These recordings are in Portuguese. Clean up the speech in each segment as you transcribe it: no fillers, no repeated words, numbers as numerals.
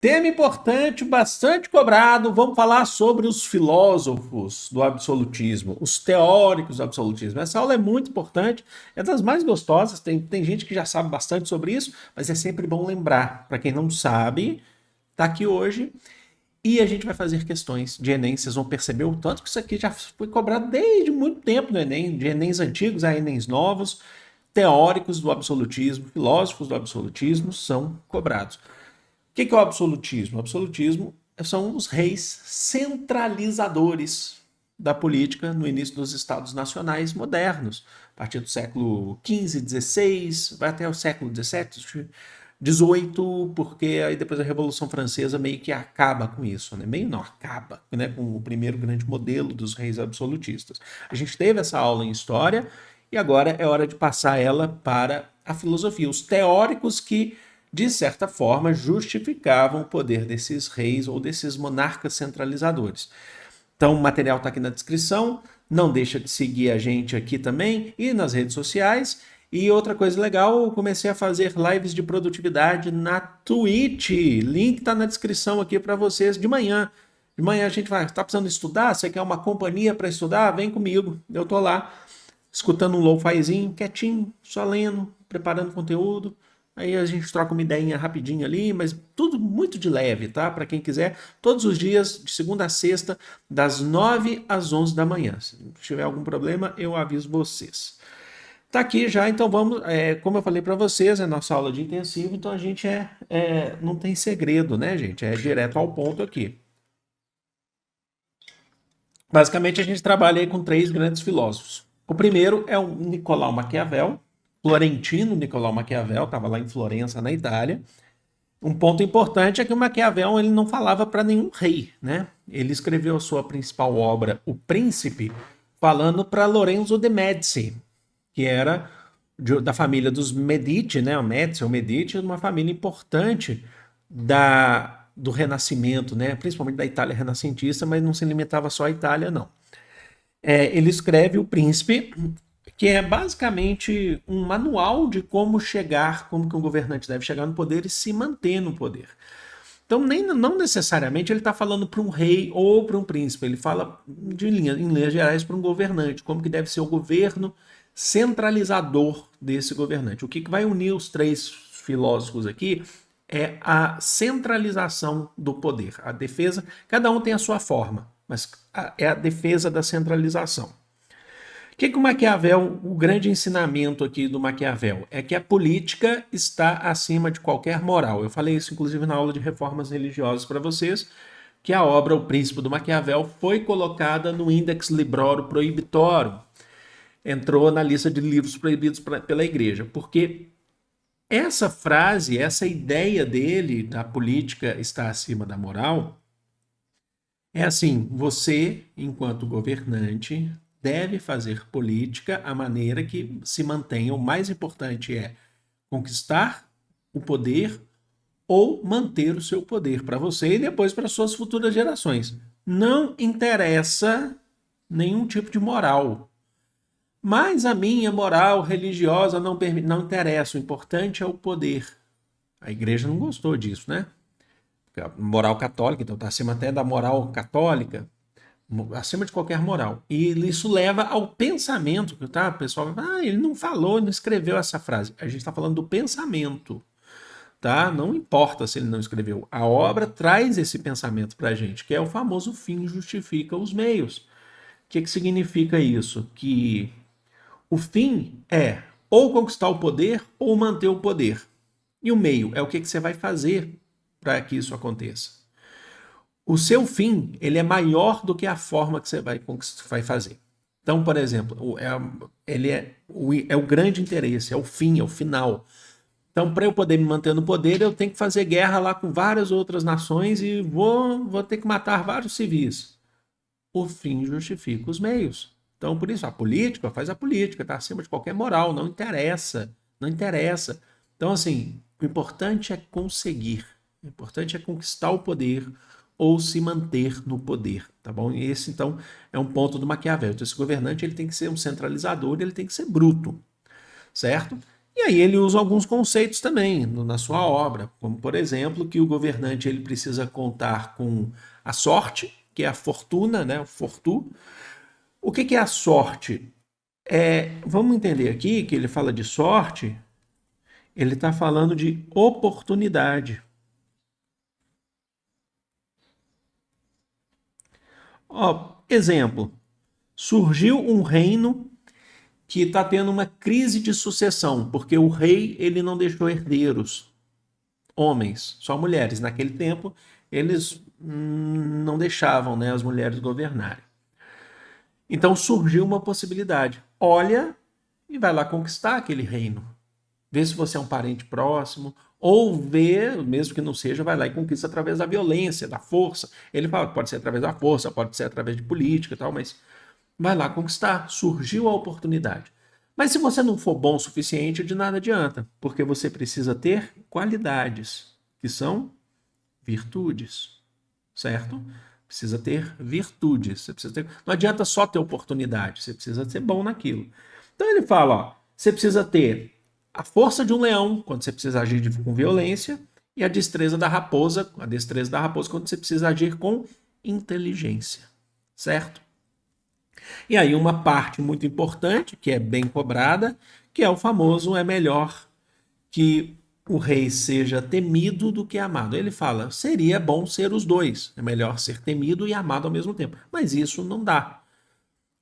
Tema importante, bastante cobrado. Vamos falar sobre os filósofos do absolutismo, os teóricos do absolutismo. Essa aula é muito importante, é das mais gostosas. Tem gente que já sabe bastante sobre isso, mas é sempre bom lembrar. Para quem não sabe, está aqui hoje e a gente vai fazer questões de Enem. Vocês vão perceber o tanto que isso aqui já foi cobrado desde muito tempo no Enem, de Enems antigos a Enems novos. Teóricos do absolutismo, filósofos do absolutismo são cobrados. O que é o absolutismo? O absolutismo são os reis centralizadores da política no início dos estados nacionais modernos, a partir do século XV, XVI, vai até o século XVII, XVIII, porque aí depois a Revolução Francesa meio que acaba com isso, né? Meio não, acaba, né? Com o primeiro grande modelo dos reis absolutistas. A gente teve essa aula em história e agora é hora de passar ela para a filosofia. Os teóricos que de certa forma, justificavam o poder desses reis ou desses monarcas centralizadores. Então, o material está aqui na descrição. Não deixa de seguir a gente aqui também e nas redes sociais. E outra coisa legal, eu comecei a fazer lives de produtividade na Twitch. Link está na descrição aqui para vocês de manhã. De manhã a gente vai, está precisando estudar? Você quer uma companhia para estudar? Vem comigo. Eu estou lá, escutando um lo-fizinho, quietinho, só lendo, preparando conteúdo. Aí a gente troca uma ideinha rapidinho ali, mas tudo muito de leve, tá? Para quem quiser, todos os dias, de segunda a sexta, das 9 às 11 da manhã. Se tiver algum problema, eu aviso vocês. Tá aqui já, então vamos, como eu falei para vocês, é nossa aula de intensivo, então a gente não tem segredo, né, gente? É direto ao ponto aqui. Basicamente, a gente trabalha aí com três grandes filósofos. O primeiro é o Nicolau Maquiavel, florentino Nicolau Maquiavel, estava lá em Florença, na Itália. Um ponto importante é que o Maquiavel ele não falava para nenhum rei, né? Ele escreveu a sua principal obra, O Príncipe, falando para Lorenzo de Médici, que era da família dos Medici, né? O Médici, o Medici, uma família importante do Renascimento, né? Principalmente da Itália renascentista, mas não se limitava só à Itália, não. Ele escreve O Príncipe, que é basicamente um manual de como chegar, como que um governante deve chegar no poder e se manter no poder. Então, não necessariamente ele está falando para um rei ou para um príncipe, ele fala em linhas gerais para um governante, como que deve ser o governo centralizador desse governante. O que vai unir os três filósofos aqui é a centralização do poder, a defesa, cada um tem a sua forma, mas é a defesa da centralização. O que o Maquiavel, o grande ensinamento aqui do Maquiavel é que a política está acima de qualquer moral. Eu falei isso inclusive na aula de reformas religiosas para vocês, que a obra O Príncipe do Maquiavel foi colocada no Index Librorum Prohibitorum. Entrou na lista de livros proibidos pela igreja, porque essa frase, essa ideia dele da política estar acima da moral, é assim, você, enquanto governante, deve fazer política a maneira que se mantenha. O mais importante é conquistar o poder ou manter o seu poder para você e depois para suas futuras gerações. Não interessa nenhum tipo de moral. Mas a minha moral religiosa não interessa. O importante é o poder. A igreja não gostou disso, né? Moral católica, então está acima até da moral católica, acima de qualquer moral. E isso leva ao pensamento, tá? O pessoal vai, ele não falou, não escreveu essa frase. A gente está falando do pensamento, tá? Não importa se ele não escreveu. A obra traz esse pensamento para a gente, que é o famoso fim justifica os meios. O que significa isso? Que o fim é ou conquistar o poder ou manter o poder. E o meio é o que você vai fazer para que isso aconteça. O seu fim ele é maior do que a forma que você vai fazer. Então, por exemplo, ele é o grande interesse, é o fim, é o final. Então, para eu poder me manter no poder, eu tenho que fazer guerra lá com várias outras nações e vou ter que matar vários civis. O fim justifica os meios. Então, por isso, a política faz a política, está acima de qualquer moral, não interessa, não interessa. Então, assim, o importante é conseguir, o importante é conquistar o poder ou se manter no poder, tá bom? E esse, então, é um ponto do Maquiavel. Então, esse governante ele tem que ser um centralizador, ele tem que ser bruto, certo? E aí ele usa alguns conceitos também na sua obra, como por exemplo que o governante ele precisa contar com a sorte, que é a fortuna, né, o fortu. O que é a sorte? Vamos entender aqui que ele fala de sorte, ele está falando de oportunidade. Ó, exemplo, surgiu um reino que está tendo uma crise de sucessão, porque o rei ele não deixou herdeiros, homens, só mulheres. Naquele tempo, eles não deixavam, né, as mulheres governarem. Então surgiu uma possibilidade. Olha e vai lá conquistar aquele reino. Vê se você é um parente próximo, ou vê, mesmo que não seja, vai lá e conquista através da violência, da força. Ele fala que pode ser através da força, pode ser através de política e tal, mas vai lá conquistar. Surgiu a oportunidade. Mas se você não for bom o suficiente, de nada adianta, porque você precisa ter qualidades, que são virtudes, certo? Precisa ter virtudes. Você precisa ter... Não adianta só ter oportunidade, você precisa ser bom naquilo. Então ele fala, ó, você precisa ter a força de um leão quando você precisa agir com violência e a destreza da raposa quando você precisa agir com inteligência, certo? E aí uma parte muito importante, que é bem cobrada, que é o famoso é melhor que o rei seja temido do que amado. Ele fala, seria bom ser os dois, é melhor ser temido e amado ao mesmo tempo. Mas isso não dá.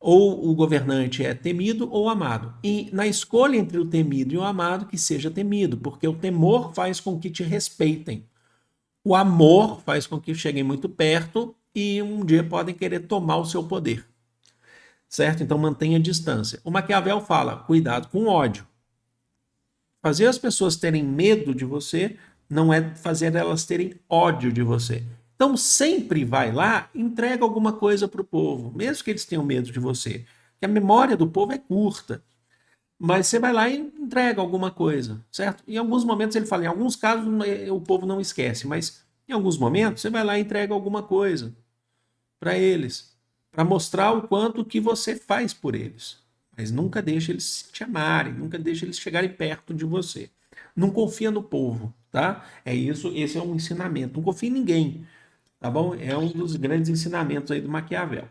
Ou o governante é temido ou amado. E na escolha entre o temido e o amado, que seja temido, porque o temor faz com que te respeitem. O amor faz com que cheguem muito perto e um dia podem querer tomar o seu poder. Certo? Então mantenha distância. O Maquiavel fala, cuidado com o ódio. Fazer as pessoas terem medo de você não é fazer elas terem ódio de você. Então sempre vai lá, entrega alguma coisa para o povo, mesmo que eles tenham medo de você. Porque a memória do povo é curta. Mas você vai lá e entrega alguma coisa, certo? Em alguns momentos ele fala, em alguns casos o povo não esquece, mas em alguns momentos você vai lá e entrega alguma coisa para eles, para mostrar o quanto que você faz por eles. Mas nunca deixe eles te amarem, nunca deixe eles chegarem perto de você. Não confia no povo, tá? É isso, esse é um ensinamento. Não confia em ninguém, tá bom? É um dos grandes ensinamentos aí do Maquiavel.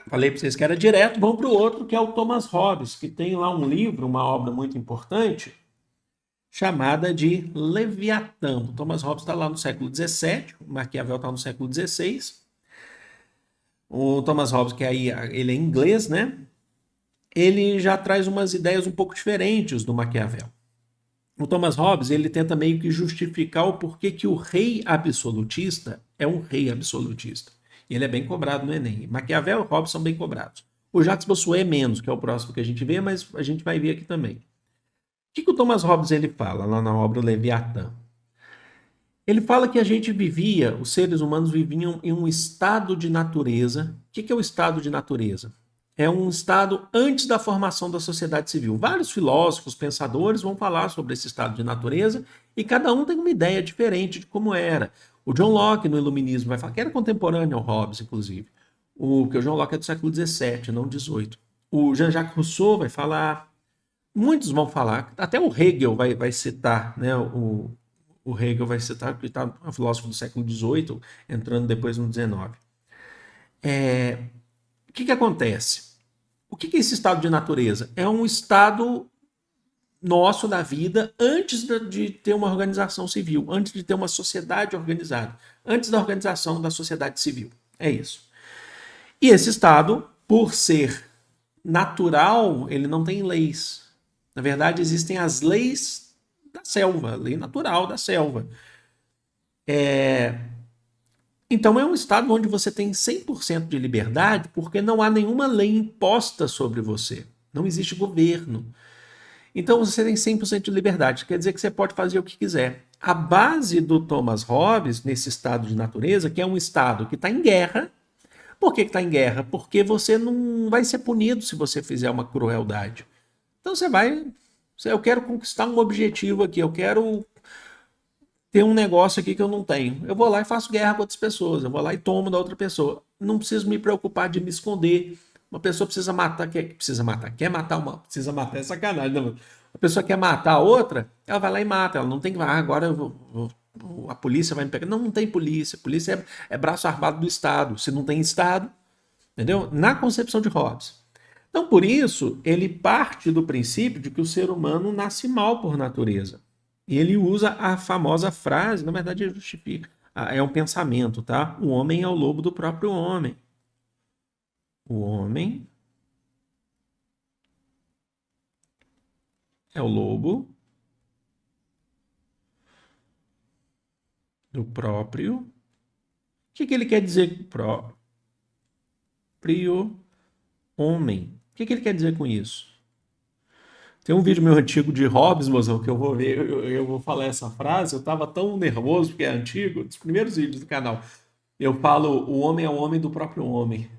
Falei para vocês que era direto, vamos para o outro, que é o Thomas Hobbes, que tem lá um livro, uma obra muito importante, chamada de Leviatã. O Thomas Hobbes está lá no século XVII, o Maquiavel está no século XVI. O Thomas Hobbes, que aí ele é inglês, né? Ele já traz umas ideias um pouco diferentes do Maquiavel. O Thomas Hobbes, ele tenta meio que justificar o porquê que o rei absolutista é um rei absolutista. E ele é bem cobrado no Enem. Maquiavel e Hobbes são bem cobrados. O Jacques Bossuet é menos, que é o próximo que a gente vê, mas a gente vai ver aqui também. O que o Thomas Hobbes ele fala lá na obra Leviatã? Ele fala que a gente vivia, os seres humanos viviam em um estado de natureza. O que é o estado de natureza? É um estado antes da formação da sociedade civil. Vários filósofos, pensadores vão falar sobre esse estado de natureza e cada um tem uma ideia diferente de como era. O John Locke, no Iluminismo, vai falar que era contemporâneo ao Hobbes, inclusive. Porque o John Locke é do século XVII, não XVIII. O Jean-Jacques Rousseau vai falar, muitos vão falar, até o Hegel vai citar, né, o Hegel vai citar, que está um filósofo do século XVIII, entrando depois no XIX. O que acontece? O que é esse estado de natureza? É um estado nosso da vida antes de ter uma organização civil, antes de ter uma sociedade organizada, antes da organização da sociedade civil. É isso. E esse estado, por ser natural, ele não tem leis. Na verdade, existem as leis da selva, lei natural da selva. Então é um estado onde você tem 100% de liberdade, porque não há nenhuma lei imposta sobre você. Não existe governo. Então você tem 100% de liberdade. Quer dizer que você pode fazer o que quiser. A base do Thomas Hobbes, nesse estado de natureza, que é um estado que está em guerra. Por que está em guerra? Porque você não vai ser punido se você fizer uma crueldade. Então você vai... Eu quero conquistar um objetivo aqui, eu quero ter um negócio aqui que eu não tenho. Eu vou lá e faço guerra com outras pessoas, eu vou lá e tomo da outra pessoa. Não preciso me preocupar de me esconder, Uma pessoa quer matar precisa matar é sacanagem, não. A pessoa quer matar a outra, ela vai lá e mata, ela não tem que, agora a polícia vai me pegar. Não, não tem polícia, polícia é braço armado do Estado, se não tem Estado, entendeu? Na concepção de Hobbes. Então, por isso, ele parte do princípio de que o ser humano nasce mal por natureza. E ele usa a famosa frase, na verdade ele justifica, é um pensamento, tá? O homem é o lobo do próprio homem. O homem é o lobo do próprio. O que ele quer dizer próprio homem? O que ele quer dizer com isso? Tem um vídeo meu antigo de Hobbes, mozão, que eu vou ver, eu vou falar essa frase. Eu tava tão nervoso porque é antigo, dos primeiros vídeos do canal. Eu falo, o homem é o homem do próprio homem.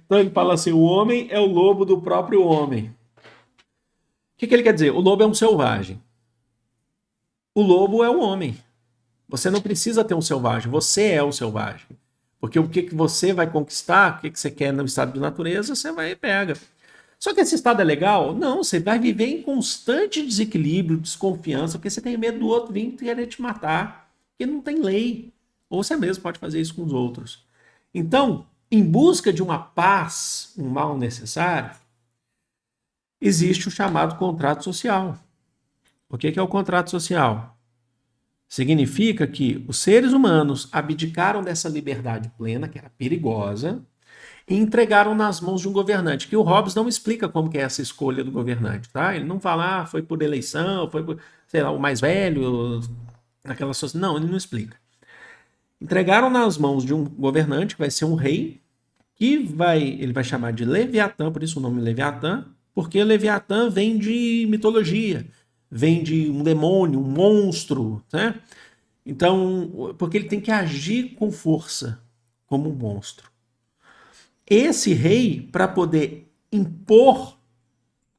Então ele fala assim, o homem é o lobo do próprio homem. O que ele quer dizer? O lobo é um selvagem. O lobo é o homem. Você não precisa ter um selvagem, você é o selvagem. Porque o que você vai conquistar, o que você quer no estado de natureza, você vai e pega. Só que esse estado é legal? Não, você vai viver em constante desequilíbrio, desconfiança, porque você tem medo do outro vir querer te matar, porque não tem lei. Ou você mesmo pode fazer isso com os outros. Então, em busca de uma paz, um mal necessário, existe o chamado contrato social. O que é o contrato social? Significa que os seres humanos abdicaram dessa liberdade plena, que era perigosa, e entregaram nas mãos de um governante, que o Hobbes não explica como que é essa escolha do governante, tá? Ele não fala, foi por eleição, foi por, sei lá, o mais velho, naquela sociedade. Não, ele não explica. Entregaram nas mãos de um governante, que vai ser um rei, que ele vai chamar de Leviatã, por isso o nome Leviatã, porque Leviatã vem de mitologia, vem de um demônio, um monstro, né? Então, porque ele tem que agir com força, como um monstro. Esse rei, para poder impor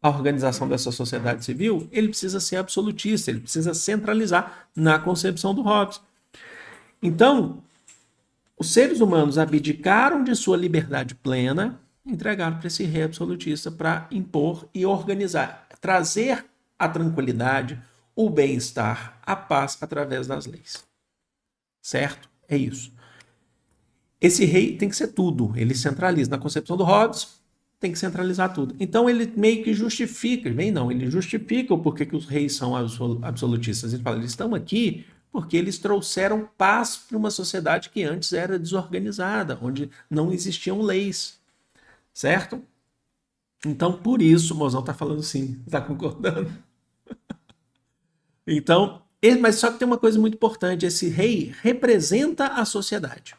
a organização dessa sociedade civil, ele precisa ser absolutista, ele precisa centralizar na concepção do Hobbes. Então, os seres humanos abdicaram de sua liberdade plena, entregaram para esse rei absolutista para impor e organizar, trazer a tranquilidade, o bem-estar, a paz através das leis. Certo? É isso. Esse rei tem que ser tudo, ele centraliza. Na concepção do Hobbes, tem que centralizar tudo. Então ele meio que justifica, ele justifica o porquê que os reis são absolutistas. Ele fala, eles estão aqui porque eles trouxeram paz para uma sociedade que antes era desorganizada, onde não existiam leis. Certo? Então, por isso, o mozão está falando sim, está concordando? Então, mas só que tem uma coisa muito importante, esse rei representa a sociedade.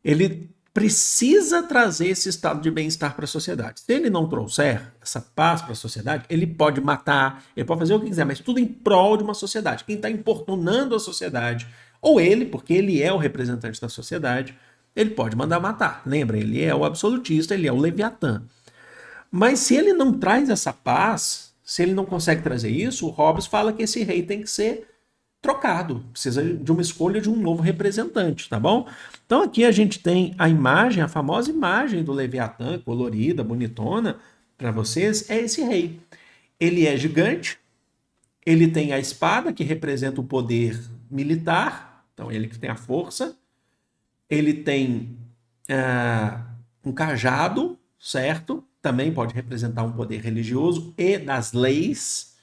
Ele precisa trazer esse estado de bem-estar para a sociedade. Se ele não trouxer essa paz para a sociedade, ele pode matar, ele pode fazer o que quiser, mas tudo em prol de uma sociedade. Quem está importunando a sociedade, ou ele, porque ele é o representante da sociedade, ele pode mandar matar. Lembra, ele é o absolutista, ele é o Leviatã. Mas se ele não traz essa paz, se ele não consegue trazer isso, o Hobbes fala que esse rei tem que ser trocado, precisa de uma escolha de um novo representante, tá bom? Então aqui a gente tem a imagem, a famosa imagem do Leviatã, colorida, bonitona, para vocês, é esse rei. Ele é gigante, ele tem a espada, que representa o poder militar, então ele que tem a força, ele tem um cajado, certo? Também pode representar um poder religioso e das leis.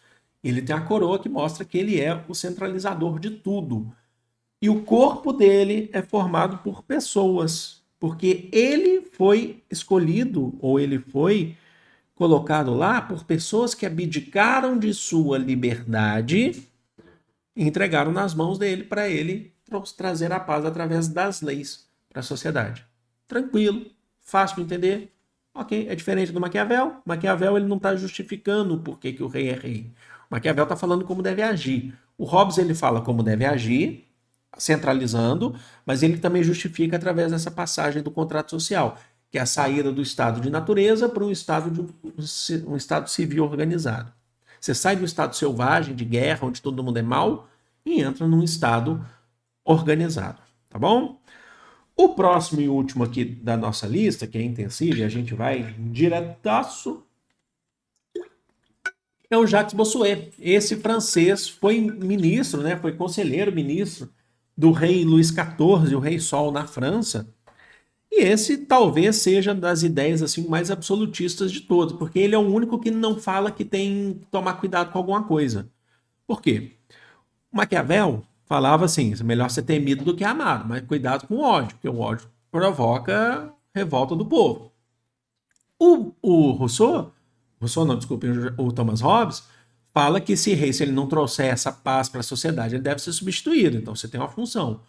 Ele tem a coroa que mostra que ele é o centralizador de tudo. E o corpo dele é formado por pessoas, porque ele foi escolhido, ou ele foi colocado lá por pessoas que abdicaram de sua liberdade e entregaram nas mãos dele para ele trazer a paz através das leis para a sociedade. Tranquilo, fácil de entender. Ok, é diferente do Maquiavel. Maquiavel ele não está justificando o porquê que o rei é rei. Maquiavel está falando como deve agir. O Hobbes ele fala como deve agir, centralizando, mas ele também justifica através dessa passagem do contrato social, que é a saída do estado de natureza para um estado civil organizado. Você sai do estado selvagem, de guerra, onde todo mundo é mau, e entra num estado organizado. Tá bom? O próximo e último aqui da nossa lista, que é intensivo, e a gente vai diretaço, é o Jacques Bossuet. Esse francês foi ministro, né? Foi conselheiro ministro do rei Luís XIV, o rei Sol na França. E esse talvez seja das ideias assim mais absolutistas de todos, porque ele é o único que não fala que tem que tomar cuidado com alguma coisa. Por quê? Maquiavel falava assim: melhor ser temido do que amado, mas cuidado com o ódio, porque o ódio provoca revolta do povo. O Rousseau não, desculpe, o Thomas Hobbes, fala que esse rei, se ele não trouxer essa paz para a sociedade, ele deve ser substituído, então você tem uma função.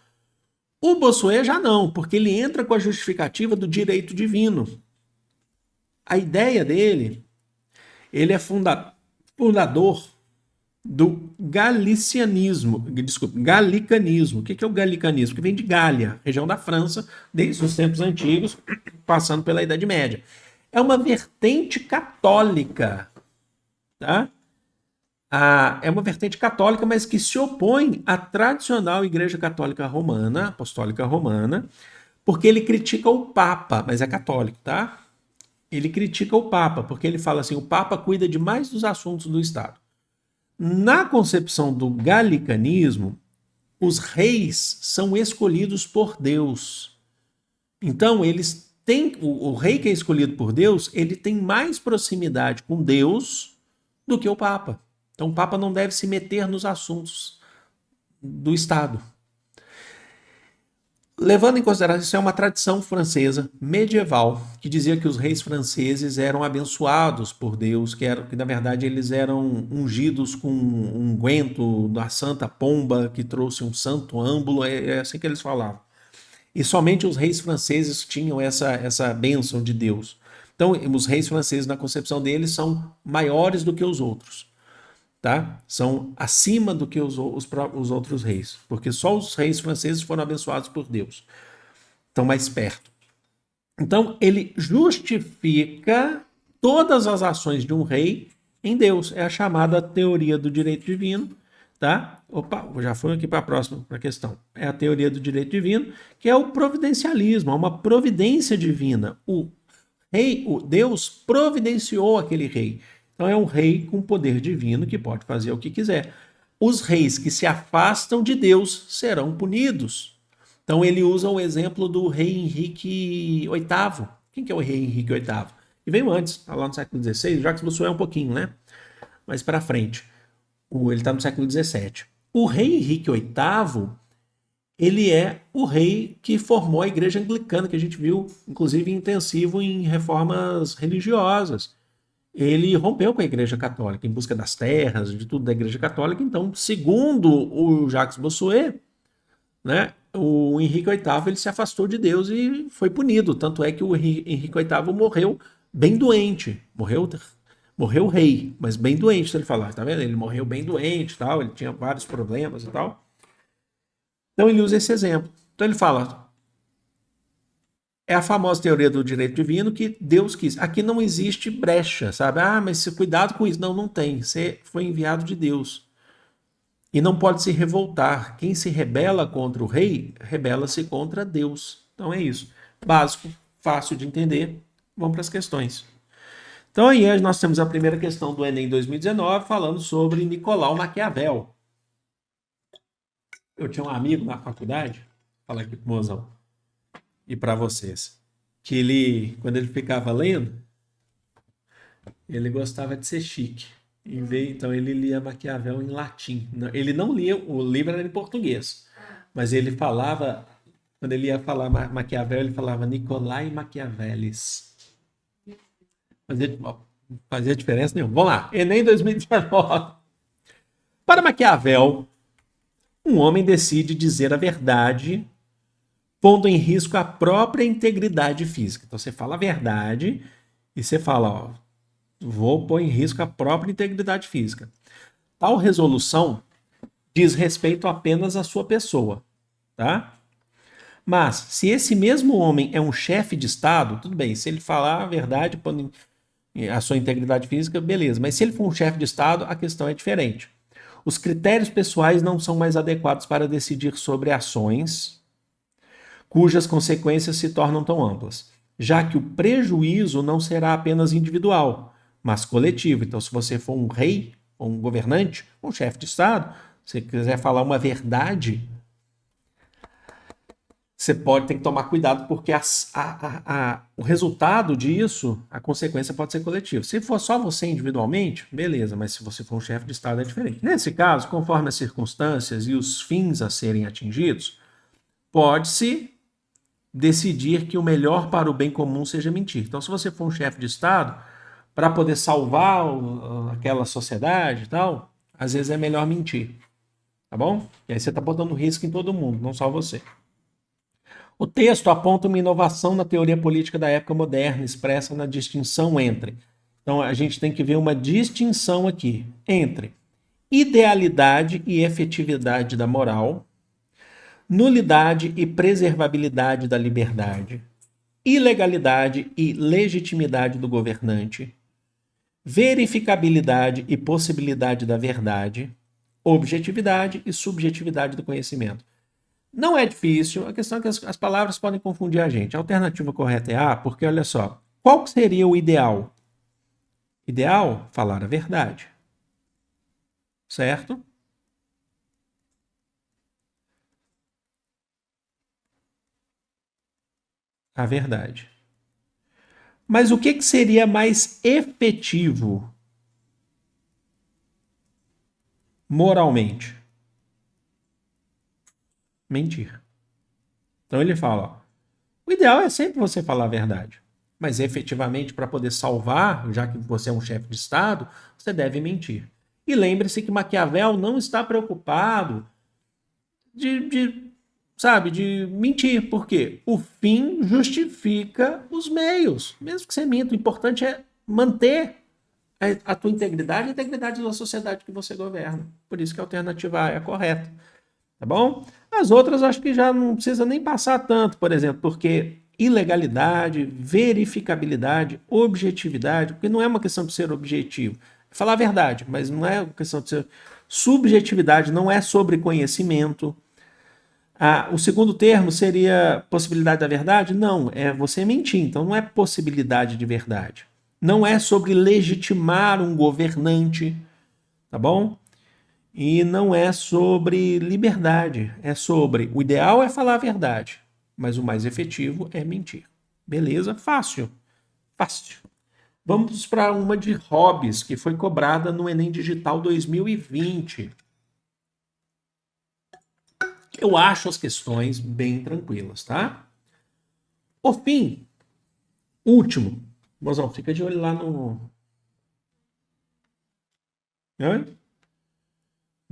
O Bossuet já não, porque ele entra com a justificativa do direito divino. A ideia dele, ele é fundador do galicanismo. O que é o galicanismo? Que vem de Gália, região da França, desde os tempos antigos, passando pela Idade Média. É uma vertente católica, tá? É uma vertente católica, mas que se opõe à tradicional Igreja Católica Romana, Apostólica Romana, porque ele critica o Papa, mas é católico, tá? Ele critica o Papa, porque ele fala assim: o Papa cuida demais dos assuntos do Estado. Na concepção do galicanismo, os reis são escolhidos por Deus. Então, eles têm. O rei que é escolhido por Deus, ele tem mais proximidade com Deus do que o Papa. Então, o Papa não deve se meter nos assuntos do Estado. Levando em consideração, isso é uma tradição francesa medieval, que dizia que os reis franceses eram abençoados por Deus, que na verdade eles eram ungidos com um unguento da Santa Pomba, que trouxe um santo âmbulo, é assim que eles falavam. E somente os reis franceses tinham essa bênção de Deus. Então, os reis franceses, na concepção deles, são maiores do que os outros. Tá? São acima do que os outros reis, porque só os reis franceses foram abençoados por Deus, estão mais perto. Então ele justifica todas as ações de um rei em Deus, é a chamada teoria do direito divino, tá? Opa, já fui aqui para a próxima questão. É a teoria do direito divino, que é o providencialismo, é uma providência divina. O Deus providenciou aquele rei. Então é um rei com poder divino que pode fazer o que quiser. Os reis que se afastam de Deus serão punidos. Então ele usa o exemplo do rei Henrique VIII. Quem que é o rei Henrique VIII? E veio antes, está lá no século XVI, Jacques Bossuet um pouquinho, né? Mais para frente. Ele está no século XVII. O rei Henrique VIII, ele é o rei que formou a igreja anglicana, que a gente viu, inclusive, intensivo em reformas religiosas. Ele rompeu com a Igreja Católica em busca das terras, de tudo da Igreja Católica. Então, segundo o Jacques Bossuet, né, o Henrique VIII ele se afastou de Deus e foi punido. Tanto é que o Henrique VIII morreu bem doente. Morreu rei, mas bem doente. Então ele fala, tá vendo? Ele morreu bem doente, tal, ele tinha vários problemas e tal. Então ele usa esse exemplo. Então ele fala: é a famosa teoria do direito divino que Deus quis. Aqui não existe brecha, sabe? Mas cuidado com isso. Não, não tem. Você foi enviado de Deus. E não pode se revoltar. Quem se rebela contra o rei, rebela-se contra Deus. Então é isso. Básico, fácil de entender. Vamos para as questões. Então aí nós temos a primeira questão do Enem 2019 falando sobre Nicolau Maquiavel. Eu tinha um amigo na faculdade, fala aqui pro mozão, e para vocês, que ele, quando ele ficava lendo, ele gostava de ser chique. Então ele lia Maquiavel em latim. Ele não lia, o livro era em português, mas ele falava, quando ele ia falar Maquiavel, ele falava Nicolai Machiavellis. Fazia diferença nenhuma. Vamos lá, Enem 2019. Para Maquiavel, um homem decide dizer a verdade, pondo em risco a própria integridade física. Então você fala a verdade e você fala, ó, vou pôr em risco a própria integridade física. Tal resolução diz respeito apenas à sua pessoa, tá? Mas se esse mesmo homem é um chefe de Estado, tudo bem, se ele falar a verdade, pondo a sua integridade física, beleza. Mas se ele for um chefe de Estado, a questão é diferente. Os critérios pessoais não são mais adequados para decidir sobre ações cujas consequências se tornam tão amplas, já que o prejuízo não será apenas individual, mas coletivo. Então, se você for um rei, ou um governante, um chefe de Estado, se quiser falar uma verdade, você ter que tomar cuidado, porque o resultado disso, a consequência pode ser coletiva. Se for só você individualmente, beleza, mas se você for um chefe de Estado é diferente. Nesse caso, conforme as circunstâncias e os fins a serem atingidos, pode-se decidir que o melhor para o bem comum seja mentir. Então, se você for um chefe de Estado, para poder salvar aquela sociedade e tal, às vezes é melhor mentir. Tá bom? E aí você está botando risco em todo mundo, não só você. O texto aponta uma inovação na teoria política da época moderna, expressa na distinção entre. Então, a gente tem que ver uma distinção aqui entre idealidade e efetividade da moral, nulidade e preservabilidade da liberdade, ilegalidade e legitimidade do governante, verificabilidade e possibilidade da verdade, objetividade e subjetividade do conhecimento. Não é difícil, a questão é que as palavras podem confundir a gente. A alternativa correta é A, porque olha só, qual seria o ideal? Ideal, falar a verdade. Certo? A verdade. Mas o que seria mais efetivo moralmente? Mentir. Então ele fala, ó, o ideal é sempre você falar a verdade, mas efetivamente para poder salvar, já que você é um chefe de Estado, você deve mentir. E lembre-se que Maquiavel não está preocupado de mentir, porque o fim justifica os meios. Mesmo que você minta, o importante é manter a tua integridade e a integridade da sociedade que você governa. Por isso que a alternativa A é a correta. Tá bom? As outras acho que já não precisa nem passar tanto, por exemplo, porque ilegalidade, verificabilidade, objetividade, porque não é uma questão de ser objetivo. É falar a verdade, mas não é uma questão de ser subjetividade, não é sobre conhecimento. O segundo termo seria possibilidade da verdade? Não, é você mentir, então não é possibilidade de verdade. Não é sobre legitimar um governante, tá bom? E não é sobre liberdade, é sobre o ideal é falar a verdade, mas o mais efetivo é mentir. Beleza? Fácil. Fácil. Vamos para uma de hobbies, que foi cobrada no Enem Digital 2020. Eu acho as questões bem tranquilas, tá? O fim, último. Mozão, fica de olho lá no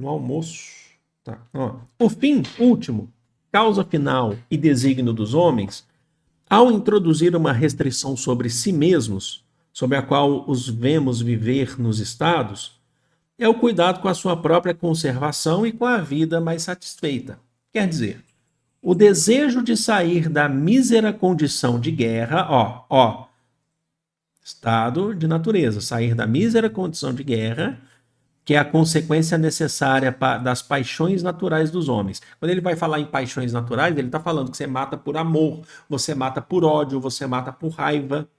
almoço. Tá. Ó. O fim último, causa final e desígnio dos homens, ao introduzir uma restrição sobre si mesmos, sobre a qual os vemos viver nos estados, é o cuidado com a sua própria conservação e com a vida mais satisfeita. Quer dizer, o desejo de sair da mísera condição de guerra, estado de natureza, sair da mísera condição de guerra, que é a consequência necessária das paixões naturais dos homens. Quando ele vai falar em paixões naturais, ele está falando que você mata por amor, você mata por ódio, você mata por raiva,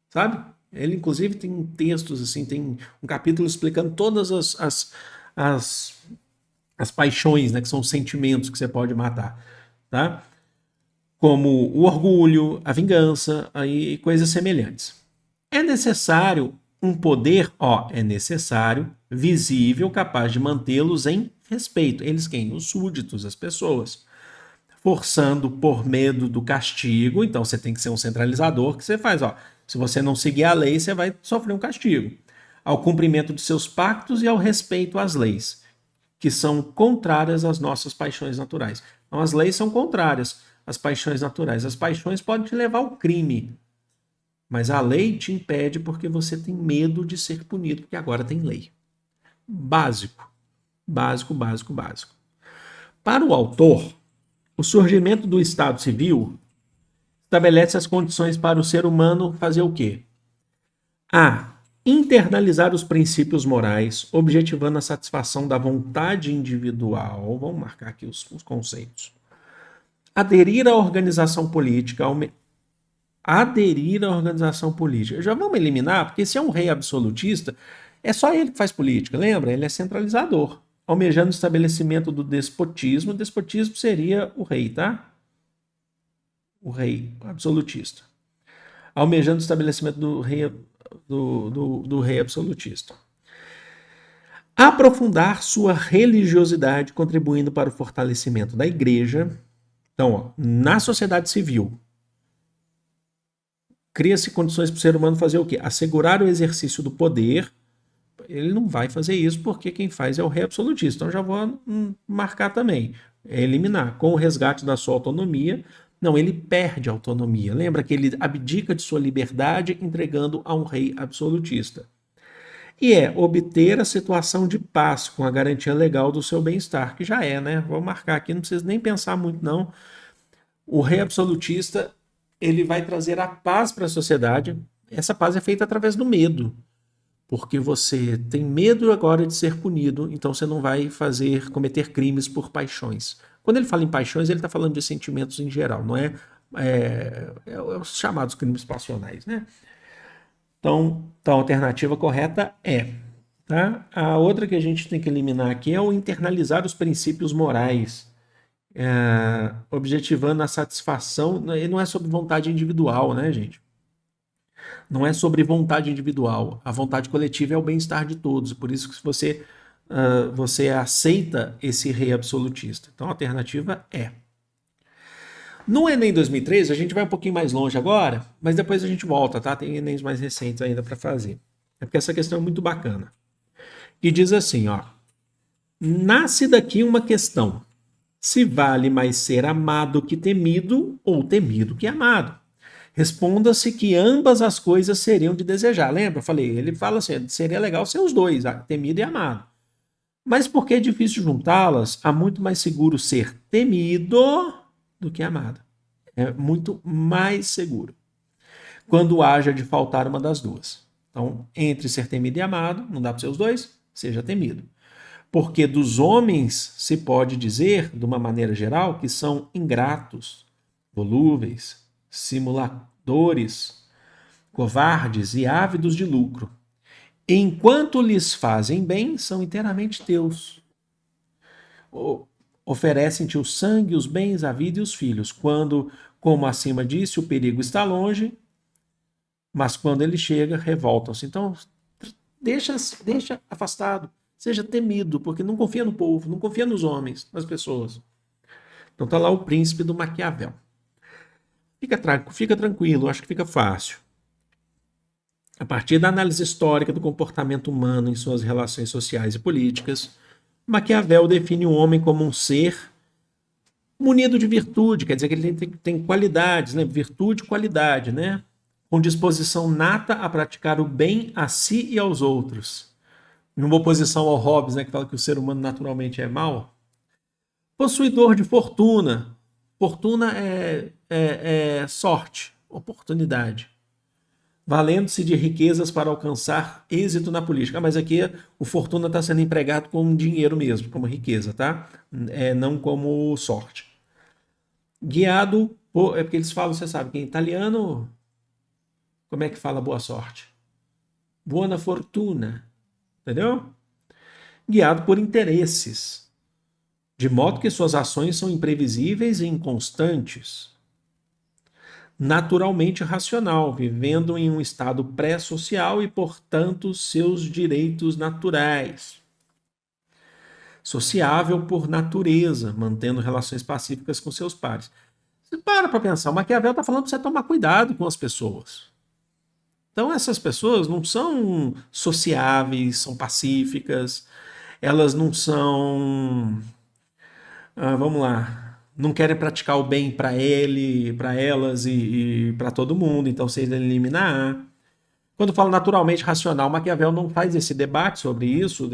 sabe? Ele, inclusive, tem textos, assim, tem um capítulo explicando todas as paixões, né, que são os sentimentos que você pode matar, tá? Como o orgulho, a vingança e coisas semelhantes. É necessário um poder, é necessário, visível, capaz de mantê-los em respeito. Eles quem? Os súditos, as pessoas. Forçando por medo do castigo, então você tem que ser um centralizador, que você faz, se você não seguir a lei, você vai sofrer um castigo. Ao cumprimento de seus pactos e ao respeito às leis, que são contrárias às nossas paixões naturais. Então, as leis são contrárias às paixões naturais. As paixões podem te levar ao crime, mas a lei te impede porque você tem medo de ser punido, porque agora tem lei. Básico. Básico, básico, básico. Para o autor, o surgimento do Estado Civil estabelece as condições para o ser humano fazer o quê? Internalizar os princípios morais, objetivando a satisfação da vontade individual. Vamos marcar aqui os conceitos. Aderir à organização política, aderir à organização política. Já vamos eliminar, porque se é um rei absolutista, é só ele que faz política, lembra? Ele é centralizador. Almejando o estabelecimento do despotismo, o despotismo seria o rei, tá? O rei absolutista. Almejando o estabelecimento do rei absolutista. Aprofundar sua religiosidade, contribuindo para o fortalecimento da igreja. Então, ó, na sociedade civil, cria-se condições para o ser humano fazer o quê? Assegurar o exercício do poder. Ele não vai fazer isso porque quem faz é o rei absolutista. Então já vou marcar também. É eliminar. Com o resgate da sua autonomia. Não, ele perde a autonomia. Lembra que ele abdica de sua liberdade entregando a um rei absolutista. E é obter a situação de paz com a garantia legal do seu bem-estar, que já é, né? Vou marcar aqui, não precisa nem pensar muito não. O rei absolutista, ele vai trazer a paz para a sociedade. Essa paz é feita através do medo, porque você tem medo agora de ser punido, então você não vai cometer crimes por paixões. Quando ele fala em paixões, ele está falando de sentimentos em geral, não é, os chamados crimes passionais, né? Então, a alternativa correta é. Tá? A outra que a gente tem que eliminar aqui é o internalizar os princípios morais, objetivando a satisfação. E não é sobre vontade individual, né, gente? Não é sobre vontade individual. A vontade coletiva é o bem-estar de todos. Por isso que você aceita esse rei absolutista. Então, a alternativa é. No Enem 2013, a gente vai um pouquinho mais longe agora, mas depois a gente volta, tá? Tem Enems mais recentes ainda para fazer. É porque essa questão é muito bacana. E diz assim, ó. Nasce daqui uma questão. Se vale mais ser amado que temido ou temido que amado? Responda-se que ambas as coisas seriam de desejar. Lembra? Eu falei, ele fala assim, seria legal ser os dois, temido e amado. Mas porque é difícil juntá-las, há muito mais seguro ser temido do que amado. É muito mais seguro. Quando haja de faltar uma das duas. Então, entre ser temido e amado, não dá para ser os dois, seja temido. Porque dos homens se pode dizer, de uma maneira geral, que são ingratos, volúveis, simuladores, covardes e ávidos de lucro. Enquanto lhes fazem bem, são inteiramente teus. Oferecem-te o sangue, os bens, a vida e os filhos. Quando, como acima disse, o perigo está longe, mas quando ele chega, revoltam-se. Então, deixa afastado. Seja temido, porque não confia no povo, não confia nos homens, nas pessoas. Então tá lá o príncipe do Maquiavel. Fica tranquilo, acho que fica fácil. A partir da análise histórica do comportamento humano em suas relações sociais e políticas, Maquiavel define o homem como um ser munido de virtude, quer dizer que ele tem qualidades, né? Virtude e qualidade, né? Com disposição nata a praticar o bem a si e aos outros. Em uma oposição ao Hobbes, né, que fala que o ser humano naturalmente é mau. Possuidor de fortuna. Fortuna é sorte, oportunidade. Valendo-se de riquezas para alcançar êxito na política. Mas aqui o fortuna está sendo empregado como dinheiro mesmo, como riqueza, tá? Não como sorte. Guiado por... É porque eles falam, você sabe, que em italiano... Como é que fala boa sorte? Buona fortuna. Entendeu? Guiado por interesses, de modo que suas ações são imprevisíveis e inconstantes. Naturalmente racional, vivendo em um estado pré-social e, portanto, seus direitos naturais. Sociável por natureza, mantendo relações pacíficas com seus pares. Você para pensar, o Maquiavel está falando para você tomar cuidado com as pessoas. Então essas pessoas não são sociáveis, são pacíficas, elas não são, vamos lá, não querem praticar o bem para ele, para elas e para todo mundo, então vocês eliminar. Quando falo naturalmente racional, Maquiavel não faz esse debate sobre isso,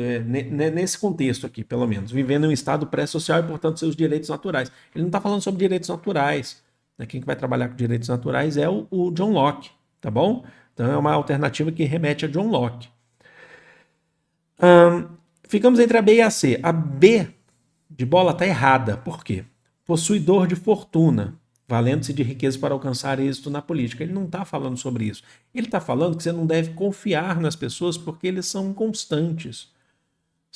nesse contexto aqui, pelo menos, vivendo em um estado pré-social e, portanto, seus direitos naturais. Ele não está falando sobre direitos naturais. Quem vai trabalhar com direitos naturais é o John Locke, tá bom? Então é uma alternativa que remete a John Locke. Ficamos entre a B e a C. A B de bola está errada. Por quê? possuidor de fortuna, valendo-se de riqueza para alcançar êxito na política. Ele não está falando sobre isso. Ele está falando que você não deve confiar nas pessoas porque eles são inconstantes.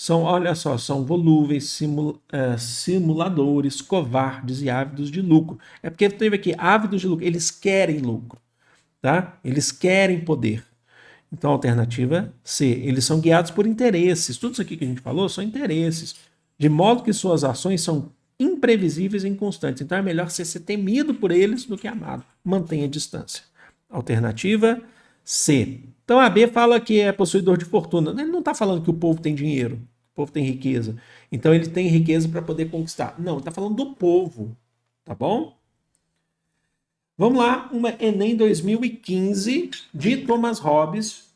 Olha só, são volúveis, simuladores, covardes e ávidos de lucro. É porque teve aqui ávidos de lucro. Eles querem lucro, tá? Eles querem poder. Então, a alternativa C. Eles são guiados por interesses. Tudo isso aqui que a gente falou são interesses. De modo que suas ações são imprevisíveis e inconstantes. Então, é melhor você ser temido por eles do que amado. Mantenha a distância. Alternativa C. Então, a B fala que é possuidor de fortuna. Ele não está falando que o povo tem dinheiro, o povo tem riqueza. Então, ele tem riqueza para poder conquistar. Não, ele está falando do povo. Tá bom? Vamos lá, uma Enem 2015 de Thomas Hobbes,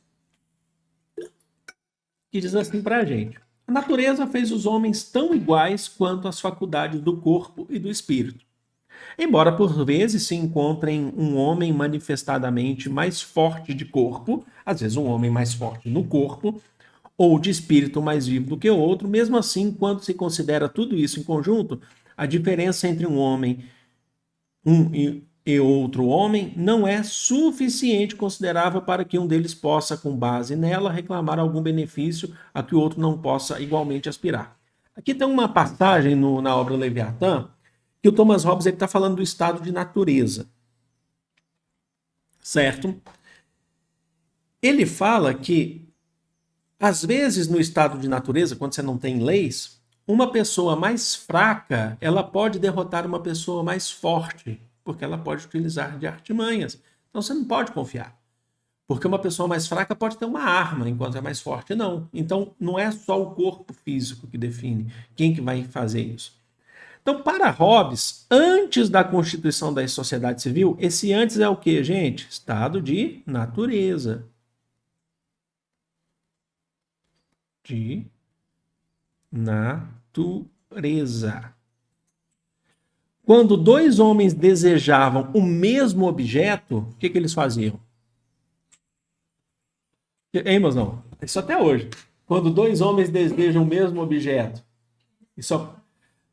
que diz assim para a gente. A natureza fez os homens tão iguais quanto as faculdades do corpo e do espírito. Embora por vezes se encontrem um homem manifestadamente mais forte de corpo, às vezes um homem mais forte no corpo, ou de espírito mais vivo do que o outro, mesmo assim, quando se considera tudo isso em conjunto, a diferença entre um homem e outro homem não é suficiente considerável para que um deles possa, com base nela, reclamar algum benefício a que o outro não possa igualmente aspirar. Aqui tem uma passagem na obra Leviatã que o Thomas Hobbes está falando do estado de natureza. Certo? Ele fala que, às vezes, no estado de natureza, quando você não tem leis, uma pessoa mais fraca ela pode derrotar uma pessoa mais forte, porque ela pode utilizar de artimanhas. Então você não pode confiar. Porque uma pessoa mais fraca pode ter uma arma, enquanto é mais forte não. Então não é só o corpo físico que define quem que vai fazer isso. Então, para Hobbes, antes da constituição da sociedade civil, esse antes é o quê, gente? Estado de natureza. De natureza. Quando dois homens desejavam o mesmo objeto, o que eles faziam? Hein, mas não? Isso até hoje. Quando dois homens desejam o mesmo objeto,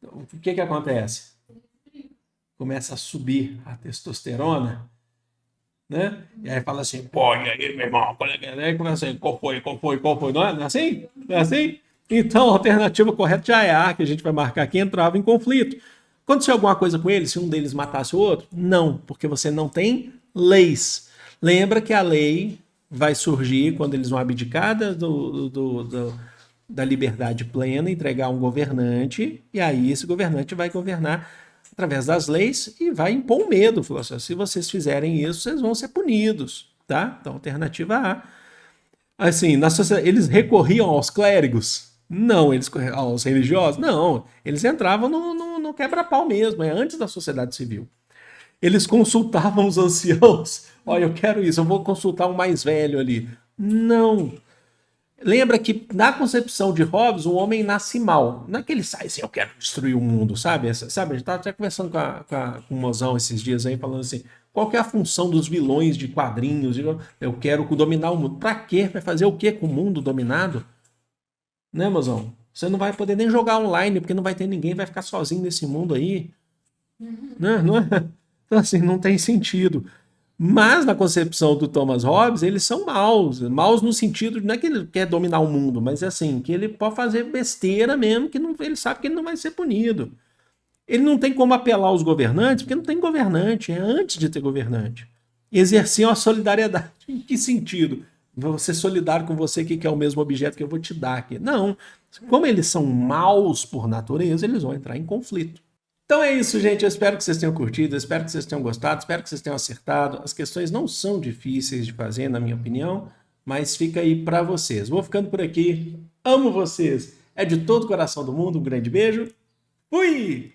o que acontece? Começa a subir a testosterona, né? E aí fala assim, pô, e aí, meu irmão, aí começa assim, qual foi? Não é assim? Não é assim? Então, a alternativa correta já é a que a gente vai marcar aqui, entrava em conflito. Aconteceu alguma coisa com eles, se um deles matasse o outro? Não, porque você não tem leis. Lembra que a lei vai surgir quando eles vão abdicar da liberdade plena, entregar um governante, e aí esse governante vai governar através das leis e vai impor um medo. Falou assim, se vocês fizerem isso, vocês vão ser punidos, tá? Então, alternativa A. Assim, eles recorriam aos clérigos? Não, aos religiosos? Não, eles entravam no quebra-pau mesmo, é antes da sociedade civil. Eles consultavam os anciãos. Olha, eu quero isso, eu vou consultar um mais velho ali. Não. Lembra que na concepção de Hobbes, o homem nasce mal. Não é que ele sai assim, eu quero destruir o mundo, sabe? A gente estava até conversando com o Mozão esses dias aí, falando assim, qual que é a função dos vilões de quadrinhos? Eu quero dominar o mundo. Pra quê? Vai fazer o quê com o mundo dominado? Né, Mozão? Você não vai poder nem jogar online, porque não vai ter ninguém, vai ficar sozinho nesse mundo aí. Né? Não é? Então, assim, não tem sentido. Mas, na concepção do Thomas Hobbes, eles são maus. Maus no sentido, não é que ele quer dominar o mundo, mas é assim, que ele pode fazer besteira mesmo, que ele sabe que ele não vai ser punido. Ele não tem como apelar aos governantes, porque não tem governante, é antes de ter governante. Exerciam a solidariedade. Em que sentido? Vou ser solidário com você que quer o mesmo objeto que eu vou te dar aqui. Não. Como eles são maus por natureza, eles vão entrar em conflito. Então é isso, gente. Eu espero que vocês tenham curtido, eu espero que vocês tenham gostado, espero que vocês tenham acertado. As questões não são difíceis de fazer, na minha opinião, mas fica aí para vocês. Vou ficando por aqui. Amo vocês. É de todo o coração do mundo. Um grande beijo. Fui!